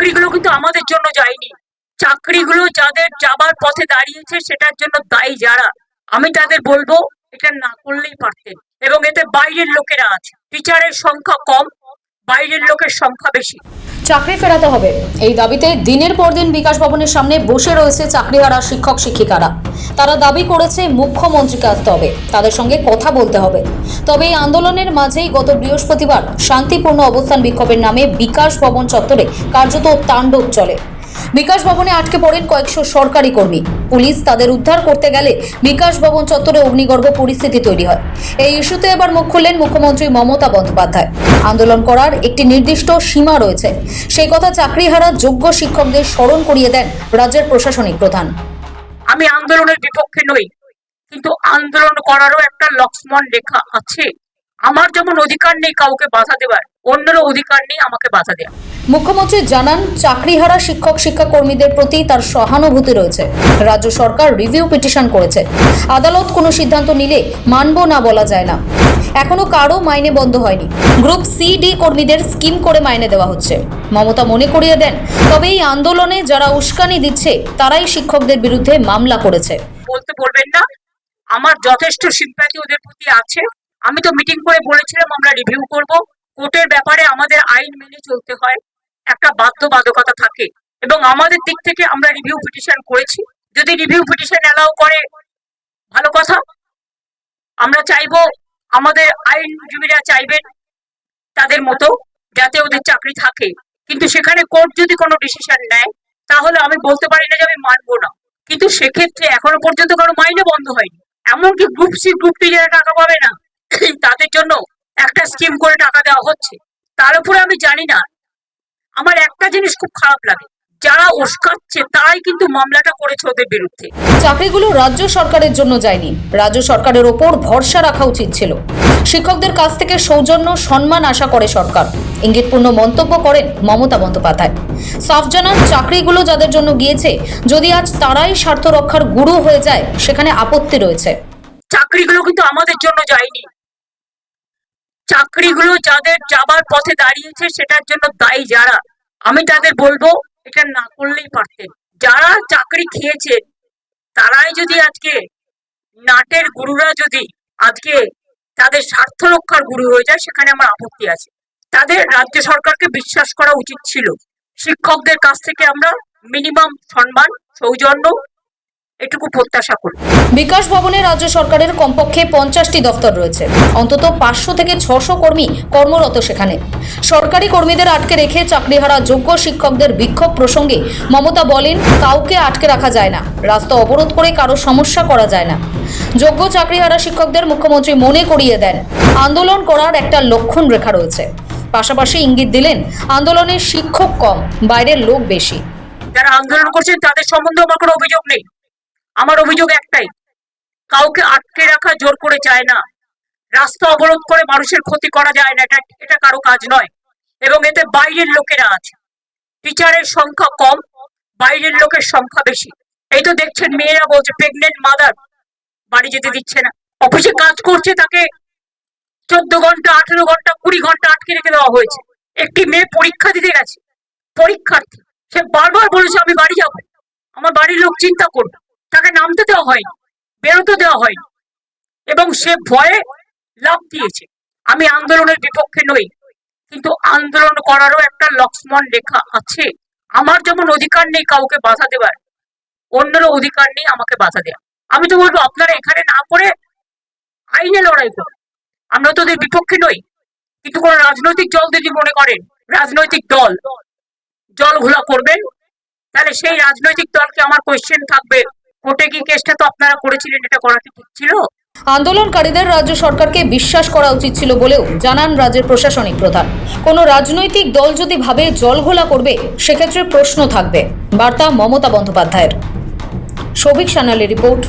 চাকরিগুলো কিন্তু আমাদের জন্য যায়নি। চাকরিগুলো যাদের যাবার পথে দাঁড়িয়েছে সেটার জন্য দায়ী যারা, আমি তাদের বলবো এটা না করলেই পারতেন। এবং এতে বাইরের লোকেরা আছে, টিচারের সংখ্যা কম, বাইরের লোকের সংখ্যা বেশি। চাকরি ফেরাতে হবে এই দাবিতে দিনের পর দিন বিকাশ ভবনের সামনে বসে রয়েছে চাকরিহারা শিক্ষক শিক্ষিকারা। তারা দাবি করেছে মুখ্যমন্ত্রীকে আসতে হবে, তাদের সঙ্গে কথা বলতে হবে। তবে এই আন্দোলনের মাঝেই গত বৃহস্পতিবার শান্তিপূর্ণ অবস্থান বিক্ষোভের নামে বিকাশ ভবন চত্বরে কার্যত তাণ্ডব চলে। বিকাশ ভবনে আটকে পড়েন কয়েকশো সরকারি কর্মী। পুলিশ তাদের উদ্ধার করতে গেলে বিকাশ ভবন চত্বরে অগ্নিগর্ভ পরিস্থিতি তৈরি হয়। এই ইস্যুতে এবার মুখ খুললেন মুখ্যমন্ত্রী মমতা বন্দ্যোপাধ্যায়। আন্দোলন করার একটি নির্দিষ্ট সীমা রয়েছে, সেই কথা চাকরিহারা যোগ্য শিক্ষকদের স্মরণ করিয়ে দেন রাজ্যের প্রশাসনিক প্রধান। আমি আন্দোলনের বিপক্ষে নই, কিন্তু আন্দোলন করারও একটা লক্ষ্মণ রেখা আছে। আমার যেমন অধিকার নেই কাউকে বাধা দেওয়ার, অন্যেরও অধিকার নেই আমাকে বাধা দেওয়া। মুখ্যমন্ত্রী জানান, চাকরিহারা শিক্ষক শিক্ষাকর্মীদের প্রতি তার সহানুভূতি রয়েছে। রাজ্য সরকার রিভিউ পিটিশন করেছে। আদালত কোনো সিদ্ধান্ত নিলে মানব না বলা যায় না। এখনো কারো মাইনে বন্ধ হয়নি। গ্রুপ সি ডি কর্মীদের স্কিম করে মাইনে দেওয়া হচ্ছে। মমতা মনে করিয়ে দেন, তবে এই আন্দোলনে যারা উস্কানি দিচ্ছে তারাই শিক্ষকদের বিরুদ্ধে মামলা করেছে। বলতে বলবেন না, আমার যথেষ্ট সিম্প্যাথি ওদের প্রতি আছে। আমি তো মিটিং করে বলেছিলাম আমরা রিভিউ করব। কোর্টের ব্যাপারে আমাদের আইন মেনে চলতে হয়, একটা বাধ্যবাধকতা থাকে, এবং আমাদের দিক থেকে আমরা রিভিউ পিটিশন করেছি। যদি রিভিউ পিটিশন অ্যালাউ করে ভালো কথা। আমরা চাইবো, আমাদের আইনজীবীরা চাইবেন তাদের মতো যাতে ওদের চাকরি থাকে, কিন্তু সেখানে কোর্ট যদি কোনো ডিসিশন নেয় তাহলে আমি বলতে পারি না যে আমি মানবো না। কিন্তু সেক্ষেত্রে এখনো পর্যন্ত কারো মাইনে বন্ধ হয়নি। এমনকি গ্রুপ সি গ্রুপ টি যারা টাকা পাবে না তাদের জন্য একটা স্কিম করে টাকা দেওয়া হচ্ছে। তার উপরে আমি জানি না, আমার একটা জিনিস খুব খারাপ লাগে, যারা উস্কাচ্ছে তারাই কিন্তু মামলাটা করেছে ওদের বিরুদ্ধে। চাকরিগুলো রাজ্য সরকারের জন্য যায়নি, রাজ্য সরকারের ওপর ভরসা রাখা উচিত ছিল। শিক্ষকদের কাছ থেকে সৌজন্য সম্মান আশা করে সরকার, ইঙ্গিতপূর্ণ মন্তব্য করেন মমতা বন্দ্যোপাধ্যায়। সাফ জানান, চাকরিগুলো যাদের জন্য গিয়েছে, যদি আজ তারাই স্বার্থ রক্ষার গুরু হয়ে যায় সেখানে আপত্তি রয়েছে। চাকরিগুলো কিন্তু আমাদের জন্য যায়নি। চাকরিগুলো যাদের যাবার পথে দাঁড়িয়েছে সেটার জন্য দায়ী যারা, আমি তাদের বলবো এটা না করলেই পারতেন। যারা চাকরি খেয়েছে তারাই যদি আজকে নাটের গুরুরা যদি আজকে তাদের স্বার্থ রক্ষার গুরু হয়ে যায় সেখানে আমার আপত্তি আছে। তাদের রাজ্য সরকারকে বিশ্বাস করা উচিত ছিল। শিক্ষকদের কাছ থেকে আমরা মিনিমাম সম্মান, সৌজন্য এটুকু প্রত্যাশা করি। বিকাশ ভবনে রাজ্য সরকারের কমপক্ষে 50টি দফতর রয়েছে। অন্তত 500 থেকে 600 কর্মী কর্মরত সেখানে। সরকারি কর্মীদের আটকে রেখে চাকরিহারা যোগ্য শিক্ষকদের বিক্ষোভ প্রসঙ্গে মমতা বলেন, কাউকে আটকে রাখা যায় না, রাস্তা অবরোধ করে কারো সমস্যা করা যায় না। যোগ্য চাকরিহারা শিক্ষকদের মুখ্যমন্ত্রী মনে করিয়ে দেন, আন্দোলন করার একটা লক্ষণ রেখা রয়েছে। পাশাপাশি ইঙ্গিত দিলেন, আন্দোলনে শিক্ষক কম, বাইরের লোক বেশি। যারা আন্দোলন করছেন তাদের সম্বন্ধে আমার কোনো অভিযোগ নেই। আমার অভিযোগ একটাই, কাউকে আটকে রাখা জোর করে যায় না, রাস্তা অবরোধ করে মানুষের ক্ষতি করা যায় না, এটা কারো কাজ নয়। এবং এতে বাইরের লোকেরা আছে, টিচারের সংখ্যা কম, বাইরের লোকের সংখ্যা বেশি। এই তো দেখছেন মেয়েরা বলছে প্রেগনেন্ট মাদার বাড়ি যেতে দিচ্ছে না। অফিসে কাজ করছে তাকে 14 ঘন্টা, 18 ঘন্টা, 20 ঘন্টা আটকে রেখে দেওয়া হয়েছে। একটি মেয়ে পরীক্ষা দিতে গেছে, পরীক্ষার্থী, সে বারবার বলেছে আমি বাড়ি যাবো, আমার বাড়ির লোক চিন্তা করবে, তাকে নামতে দেওয়া হয়নি, বেরোতে দেওয়া হয়নি, এবং সে ভয়ে লাফ দিয়েছে। আমি আন্দোলনের বিপক্ষে নই, কিন্তু আন্দোলন করারও একটা লক্ষ্মণ রেখা আছে। আমার যেমন অধিকার নেই কাউকে বাধা দেওয়ার, অন্যেরও অধিকার নেই আমাকে বাধা দেওয়া। আমি তো বলবো আপনারা এখানে না করে আইনে লড়াই করুন। আমরা তো ওদের বিপক্ষে নই, কিন্তু কোন রাজনৈতিক দল যদি মনে করেন রাজনৈতিক দল জল ঘোলা করবেন, তাহলে সেই রাজনৈতিক দলকে আমার কোয়েশ্চেন থাকবে, কোর্টে কি কেসটা তো আপনারা করেছিলেন, এটা করা কি ঠিক ছিল? আন্দোলনকারীদের রাজ্য সরকারকে বিশ্বাস করা উচিত ছিল বলেও জানান রাজ্যের প্রশাসনিক প্রধান। কোনো রাজনৈতিক দল যদি ভাবে জলঘোলা করবে সেক্ষেত্রে প্রশ্ন থাকবে, বার্তা মমতা বন্দ্যোপাধ্যায়ের। সৌভিক সান্যালের রিপোর্ট,